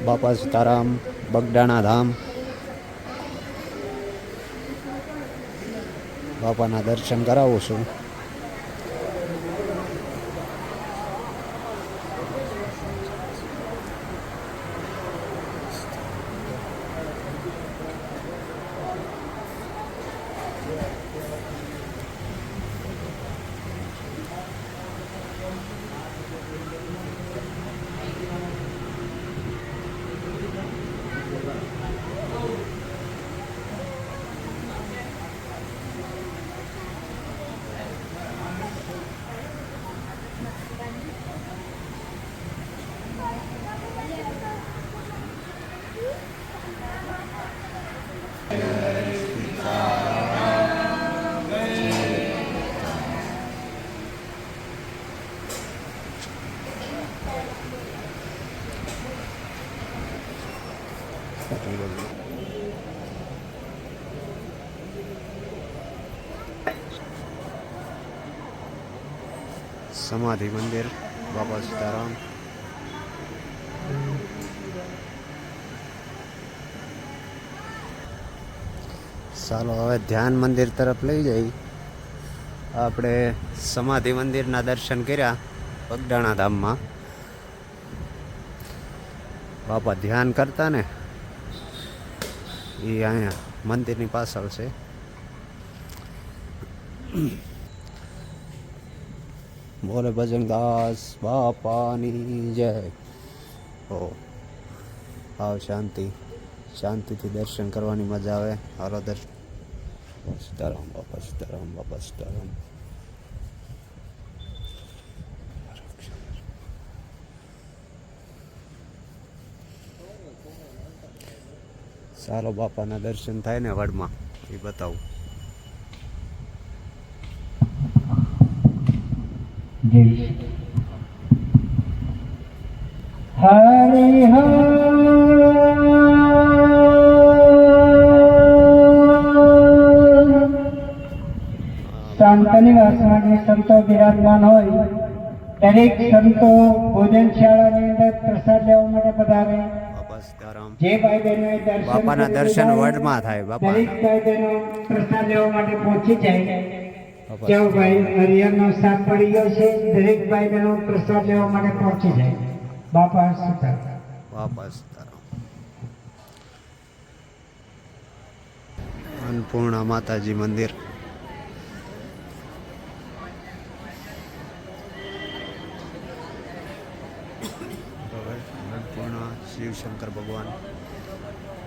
બાપા સીતારામ, બગડાણા ધામ. બાપાના દર્શન કરાવું છું. સમાધિ મંદિર બાપા સીતારામ. ચાલો હવે ધ્યાન મંદિર તરફ લઈ જઈ. આપણે સમાધિ મંદિરના દર્શન કર્યા બગડાણા ધામમાં. બાપા ધ્યાન કરતા ને એ અહીંયા મંદિરની પાછળ છે. બોલે ભજનદાસ બાપાની જય. ઓ આવ શાંતિ, શાંતિથી દર્શન કરવાની મજા આવે. હાલો દર્શન. સીતારામ બાપા સીતારામ, બાપા સીતારામ. ચાલો બાપાના દર્શન થાય ને વડમાં એ બતાવું. હરે શાંતની વાસણાની સંતો બિરાજમાન હોય દરેક સંતો ભોજનશાળાની અંદર પ્રસાદ લેવા માટે પધારે. જે ભાઈ બહેનો બાપાના દર્શન વડમાં થાય. બાપા દરેક ભાઈ બહેનો પ્રસાદ લેવા માટે પહોંચી જાય. કેવો ભાઈ હરિયરનો સાથ પડી ગયો છે. દરેક ભાઈ બહેનો પ્રસાદ લેવા માટે પહોંચી જાય. બાપા સીતારામ, બાપા સીતારામ. અન્નપૂર્ણા માતાજી મંદિર. અન્નપૂર્ણા શિવશંકર ભગવાન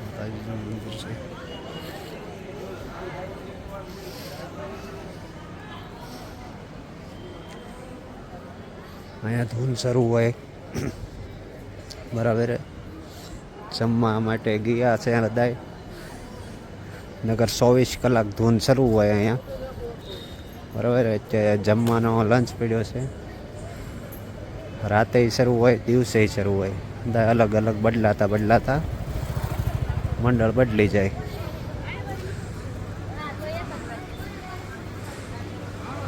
માતાજીનું મંદિર છે. અહીંયા ધૂન શરૂ હોય બરાબર. જમવા માટે ગયા છે બધાય. નગર 24 કલાક ધૂન શરૂ હોય અહીંયા બરાબર. અત્યારે જમવાનો લંચ પડ્યો છે. રાતે શરૂ હોય, દિવસે શરૂ હોય. બધા અલગ અલગ બદલાતા મંડળ બદલી જાય.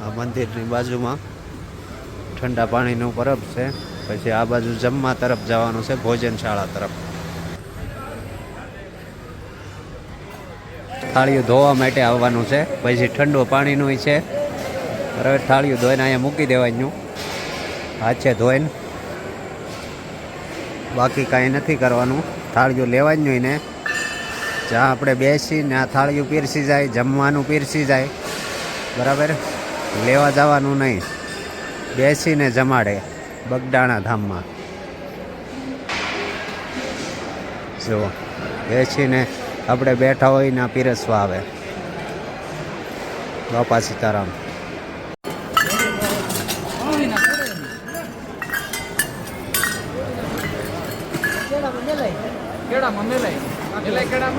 આ મંદિરની બાજુમાં ઠંડા પાણીનું પરબ છે. પછી આ બાજુ જમવા તરફ જવાનું છે, ભોજનશાળા તરફ. થાળીઓ ધોવા માટે આવવાનું છે. પછી ઠંડુ પાણીનું છે બરાબર. થાળીઓ ધોઈને અહીંયા મૂકી દેવાનું હાથે ધોઈને. બાકી કાંઈ નથી કરવાનું. થાળીઓ લેવાની હોય ને જ્યાં આપણે બેસીને આ થાળીઓ પીરસી જાય, જમવાનું પીરસી જાય બરાબર. લેવા જવાનું નહીં, બેસીને જમાડે બગડાણા ધામમાં. જો બેસીને આપણે બેઠા હોય ને પીરસવા આવે. બાપા સીતારામ. કેળા મને લઈ કેળા